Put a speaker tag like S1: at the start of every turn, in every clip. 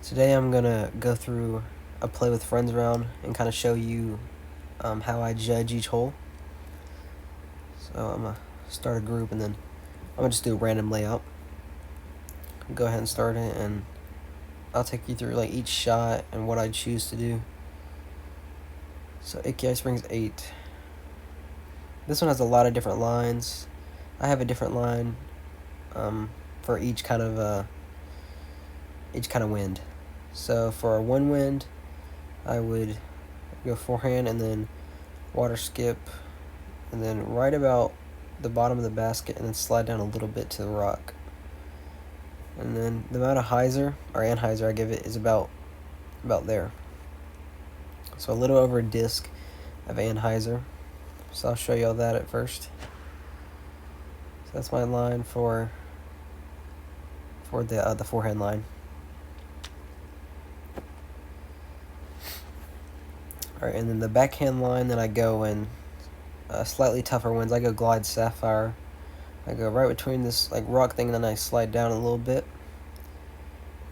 S1: Today I'm gonna go through a play with friends round and kind of show you how I judge each hole. So I'm gonna start a group and then I'm gonna just do a random layout. Go ahead and start it, and I'll take you through like each shot and what I choose to do. So Icky Springs 8. This one has a lot of different lines. I have a different line for each kind of wind. So for a one wind, I would go forehand and then water skip, and then right about the bottom of the basket, and then slide down a little bit to the rock. And then the amount of hyzer or anhyzer I give it is about there. So a little over a disc of anhyzer. So I'll show you all that at first. So that's my line for the forehand line. Alright, and then the backhand line that I go in slightly tougher winds. I go Glide Sapphire. I go right between this like rock thing, and then I slide down a little bit.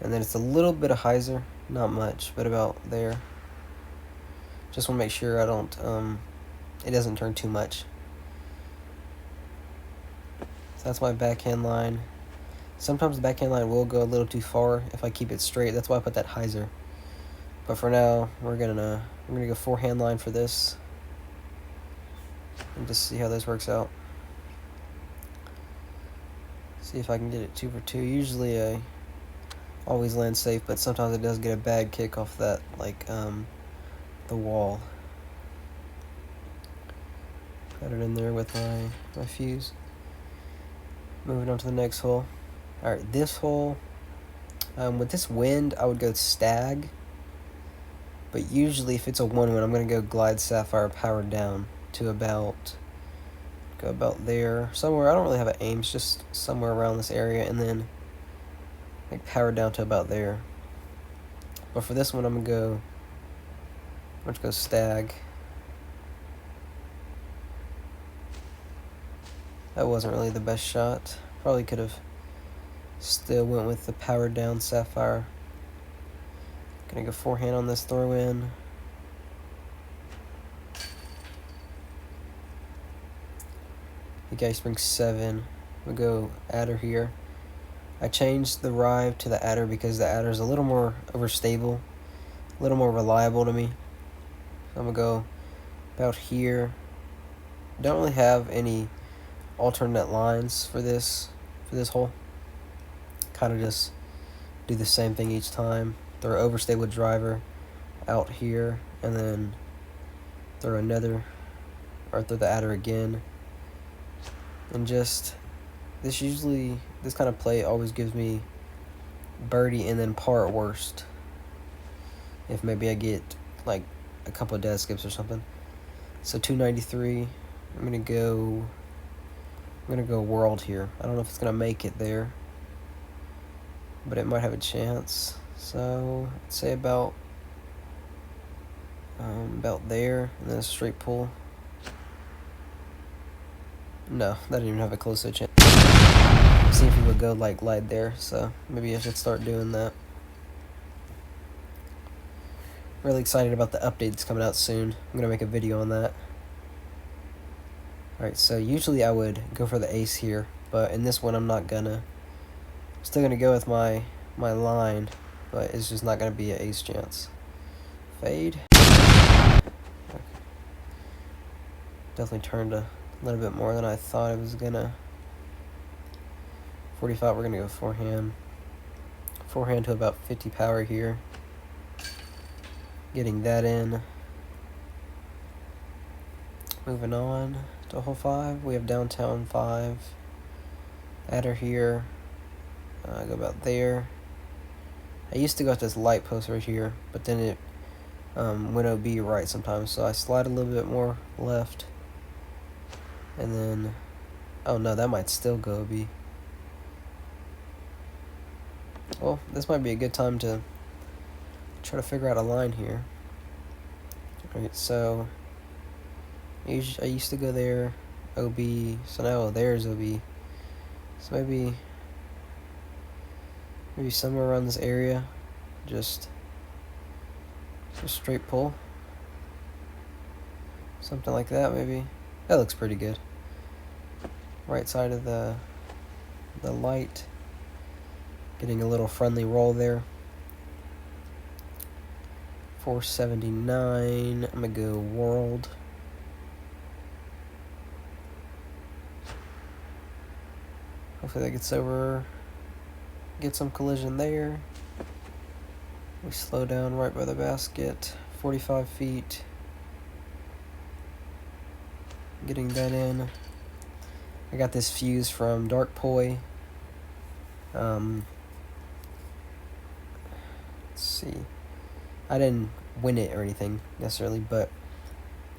S1: And then it's a little bit of hyzer, not much, but about there. Just want to make sure I don't, it doesn't turn too much. So that's my backhand line. Sometimes the backhand line will go a little too far if I keep it straight. That's why I put that hyzer. But for now, we're gonna go forehand line for this, and just see how this works out. See if I can get it 2 for 2. Usually I always land safe, but sometimes it does get a bad kick off that, like the wall. Got it in there with my fuse. Moving on to the next hole. Alright, this hole, with this wind, I would go stag. But usually if it's a one wind, I'm going to go Glide Sapphire powered down to about there. Somewhere, I don't really have an aim, it's just somewhere around this area, and then like powered down to about there. But for this one, I'm going to go stag. That wasn't really the best shot. Probably could have still went with the powered down Sapphire. Gonna go forehand on this throw in. The guy springs 7. We'll go adder here. I changed the rive to the adder because the adder is a little more overstable, a little more reliable to me. So I'm gonna go about here. Don't really have any alternate lines for this hole. Kind of just do the same thing each time. Throw overstable driver out here, and then throw another, or throw the adder again. And just this kind of play always gives me birdie and then par at worst. If maybe I get like a couple of dead skips or something. So 293. I'm gonna go world here. I don't know if it's gonna make it there, but it might have a chance. So I'd say about there, and then a straight pull. No, that didn't even have a close to a chance. See if he would go like glide there, so maybe I should start doing that. Really excited about the update that's coming out soon. I'm gonna make a video on that. Alright, so usually I would go for the ace here, but in this one I'm not gonna. I'm still gonna go with my line, but it's just not gonna be an ace chance. Fade. Okay. Definitely turned a little bit more than I thought it was gonna. 45, we're gonna go forehand. Forehand to about 50 power here. Getting that in. Moving on to hole 5. We have downtown 5. Adder here. Go about there. I used to go at this light post right here, but then it went OB right sometimes, so I slide a little bit more left. And then, oh no, that might still go OB. Well, this might be a good time to try to figure out a line here. Alright, so I used to go there, OB, so now there's OB. So maybe somewhere around this area, just straight pull. Something like that, maybe. That looks pretty good. Right side of the light. Getting a little friendly roll there. 479. I'm gonna go world. Hopefully that gets over. Get some collision there. We slow down right by the basket. 45 feet. Getting that in. I got this fuse from Dark Poi. Let's see. I didn't win it or anything necessarily, but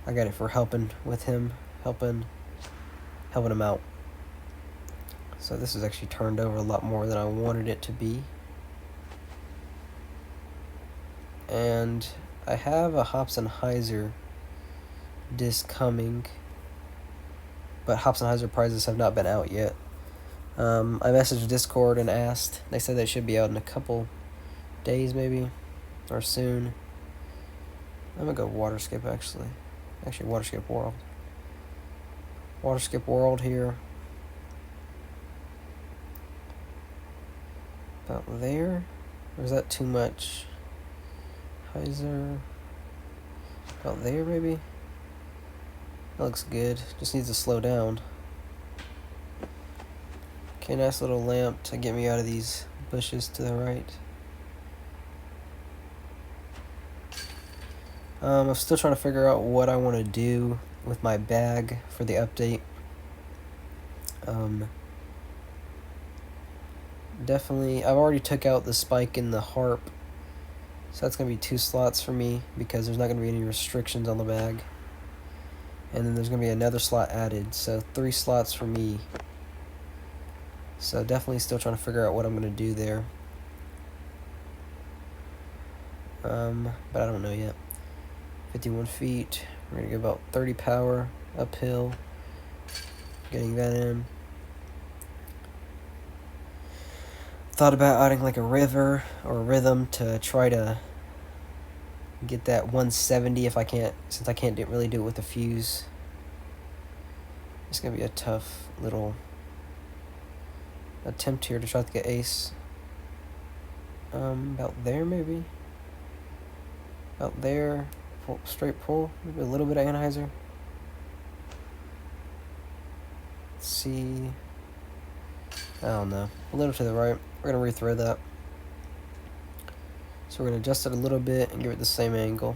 S1: I got it for helping with him, helping him out. So this is actually turned over a lot more than I wanted it to be. And I have a Hopsonheiser disc coming, but Hopsonheiser prizes have not been out yet. I messaged Discord and asked. They said they should be out in a couple days maybe, or soon. I'm gonna go Waterskip actually. Actually, Waterskip World. Waterskip World here. About there? Or is that too much? Heiser. About there maybe? That looks good. Just needs to slow down. Okay, nice little lamp to get me out of these bushes to the right. I'm still trying to figure out what I want to do with my bag for the update. Definitely, I've already took out the spike and the harp, so that's going to be 2 slots for me because there's not going to be any restrictions on the bag. And then there's going to be another slot added, so 3 slots for me. So definitely still trying to figure out what I'm going to do there. But I don't know yet. 51 feet. We're going to go about 30 power uphill. Getting that in. Thought about adding like a river or a rhythm to try to get that 170 if I can't, since I can't really do it with a fuse. It's going to be a tough little attempt here to try to get ace. About there maybe? About there. Pull, straight pull. Maybe a little bit of Anheuser. Let's see. I don't know. A little to the right. We're going to rethread that. So we're going to adjust it a little bit and give it the same angle.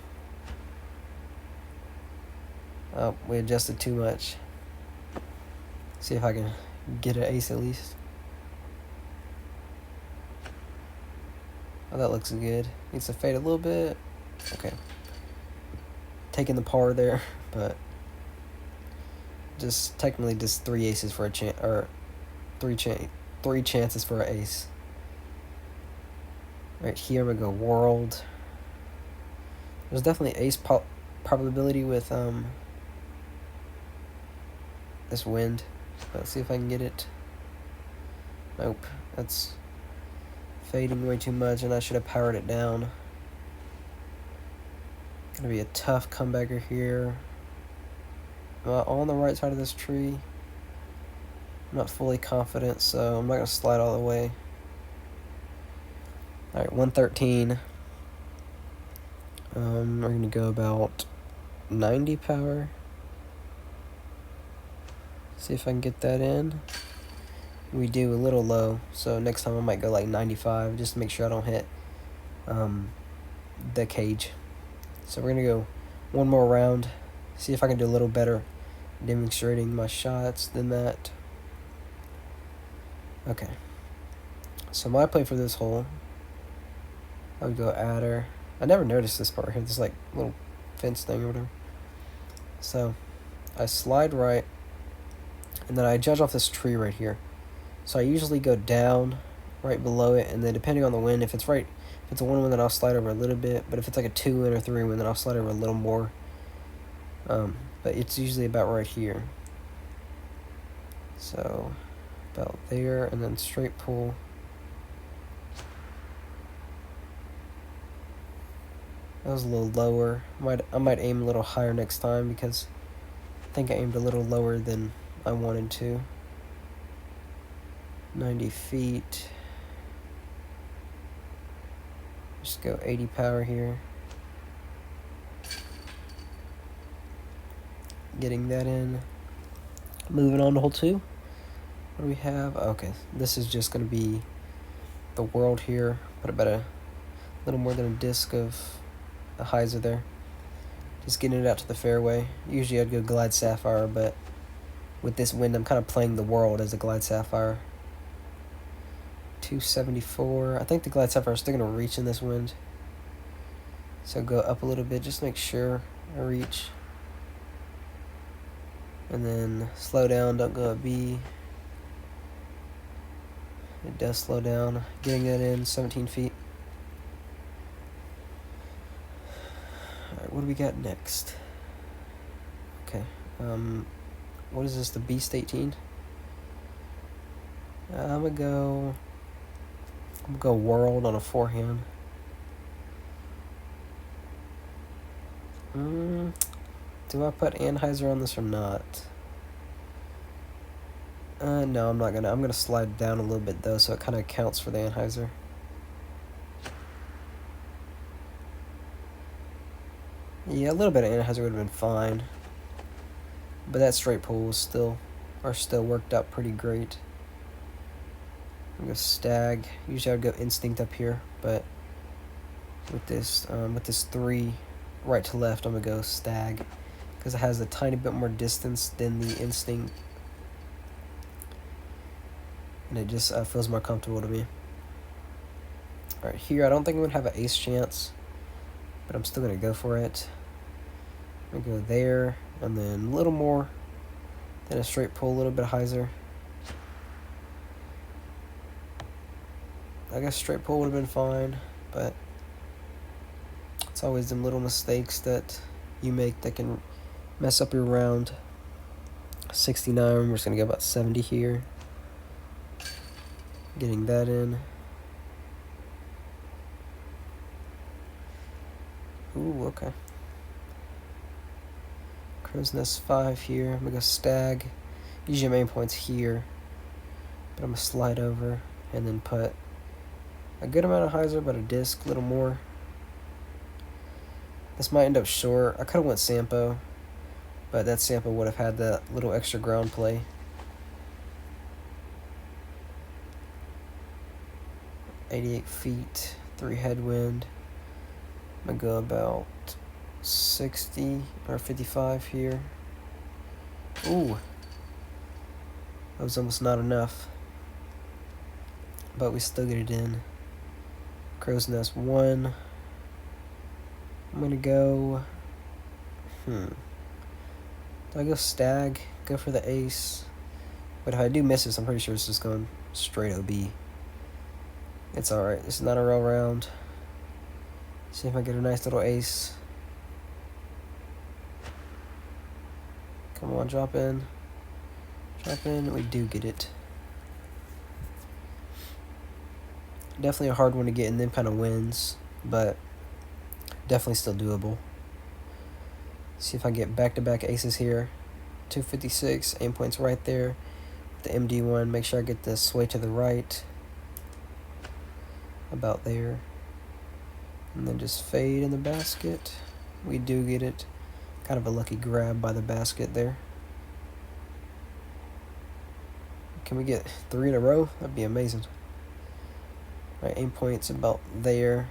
S1: Oh, we adjusted too much. See if I can get an ace at least. Oh, that looks good. Needs to fade a little bit. Okay. Taking the par there, but just technically just 3 aces for a chance, or 3 chances for an ace. Right here, I'm gonna go world. There's definitely ace probability with this wind. Let's see if I can get it. Nope, that's fading way too much, and I should have powered it down. Gonna be a tough comebacker here. On the right side of this tree. I'm not fully confident, so I'm not gonna slide all the way. Alright, 113. We're gonna go about 90 power. See if I can get that in. We do a little low, so next time I might go like 95 just to make sure I don't hit the cage. So we're gonna go one more round, see if I can do a little better demonstrating my shots than that. Okay, so my play for this hole, I would go adder. I never noticed this part here, this like little fence thing or whatever. So I slide right, and then I judge off this tree right here. So I usually go down right below it, and then depending on the wind, if it's a 1 wind, then I'll slide over a little bit, but if it's like a 2 wind or 3 wind, then I'll slide over a little more. But it's usually about right here. So about there, and then straight pull. That was a little lower. I might aim a little higher next time because I think I aimed a little lower than I wanted to. 90 feet. Just go 80 power here. Getting that in. Moving on to hole 2. What do we have? Okay, this is just going to be the world here. Put about a little more than a disc of a hyzer there. Just getting it out to the fairway. Usually I'd go Glide Sapphire, but with this wind I'm kind of playing the world as a Glide Sapphire. 274. I think the Glide Sapphire is still going to reach in this wind. So go up a little bit, just make sure I reach. And then slow down, don't go at B. It does slow down. Getting that in, 17 feet. Alright, what do we got next? Okay. What is this, the Beast 18? I'm gonna go World on a forehand. Do I put Anheuser on this or not? No, I'm not gonna. I'm gonna slide down a little bit though, so it kind of counts for the Anheuser. Yeah, a little bit of Anheuser would have been fine, but that straight pull was still worked out pretty great. I'm gonna stag. Usually I'd go instinct up here, but with this 3 right to left, I'm gonna go stag because it has a tiny bit more distance than the instinct, and it just feels more comfortable to me. All right, here I don't think I'm gonna have an ace chance, but I'm still gonna go for it. I'm gonna go there, and then a little more than a straight pull, a little bit of hyzer. I guess straight pull would have been fine, but it's always them little mistakes that you make that can mess up your round. 69, we're just gonna go about 70 here. Getting that in. Ooh, okay. Crow's Nest 5 here. I'm gonna go stag. Usually main point's here, but I'm gonna slide over and then put a good amount of hyzer, but a disc, a little more. This might end up short. I could have went Sampo, but that Sampo would have had that little extra ground play. .88 feet, 3 headwind. I'm gonna go about 60 or 55 here. Ooh, that was almost not enough, but we still get it in. Crow's Nest 1. I'm gonna go. Do I go stag? Go for the ace? But if I do miss this, I'm pretty sure it's just going straight OB. It's alright. This is not a real round. See if I get a nice little ace. Come on, drop in. Drop in. We do get it. Definitely a hard one to get in them kind of wins, but definitely still doable. See if I get back-to-back aces here. 256, aim point's right there. The MD1, make sure I get the sway to the right. About there. And then just fade in the basket. We do get it. Kind of a lucky grab by the basket there. Can we get 3 in a row? That'd be amazing. All right, aim point's about there.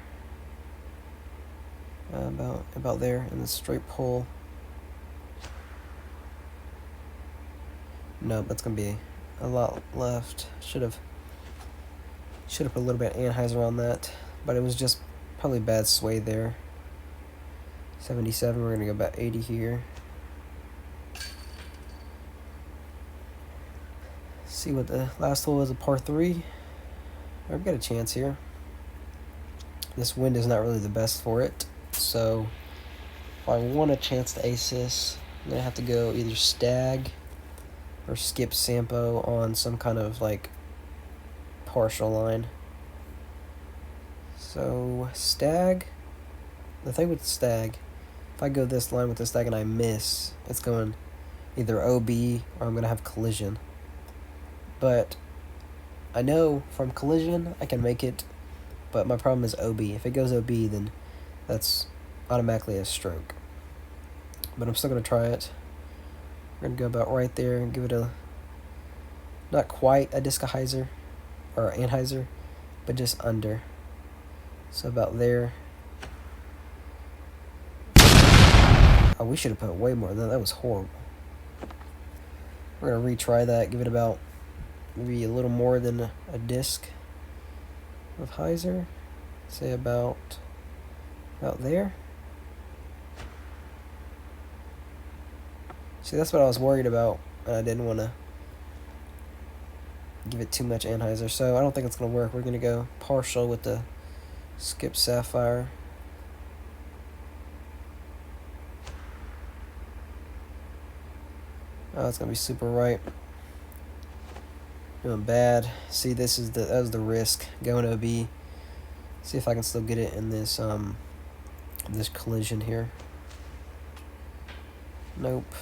S1: About there, and then straight pull. No, that's gonna be a lot left. Should have put a little bit of Anheuser on that, but it was just probably bad sway there. 77. We're gonna go about 80 here. See what the last hole is, a par 3. I've got a chance here. This wind is not really the best for it, so if I want a chance to ace this, I'm gonna have to go either stag or skip Sampo on some kind of like partial line. So stag, the thing with stag, if I go this line with the stag and I miss, it's going either OB or I'm going to have collision. But I know from collision I can make it, but my problem is OB. If it goes OB, then that's automatically a stroke. But I'm still going to try it. We're going to go about right there and give it a, not quite a discohyzer or anhyzer, but just under. So about there. Oh, we should have put way more than that. That was horrible. We're going to retry that, give it about maybe a little more than a disc of hyzer. Say about there. See, that's what I was worried about, and I didn't want to give it too much anhyzer, so I don't think it's going to work. We're going to go partial with the skip sapphire. Oh, it's going to be super right. Doing bad. See, that was the risk, going OB. See if I can still get it in this this collision here. Nope.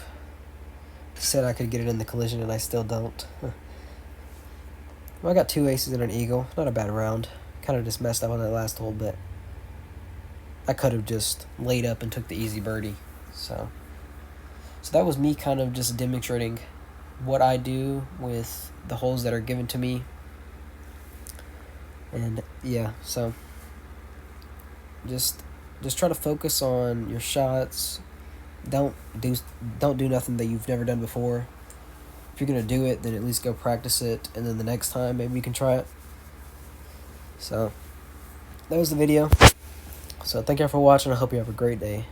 S1: Said I could get it in the collision and I still don't. Well, I got 2 aces and an eagle. Not a bad round. Kind of just messed up on that last hole, but I could have just laid up and took the easy birdie. So that was me kind of just demonstrating what I do with the holes that are given to me. And yeah, so just try to focus on your shots. Don't do nothing that you've never done before. If you're gonna do it, then at least go practice it, and then the next time maybe you can try it. So that was the video. So thank you for watching. I hope you have a great day.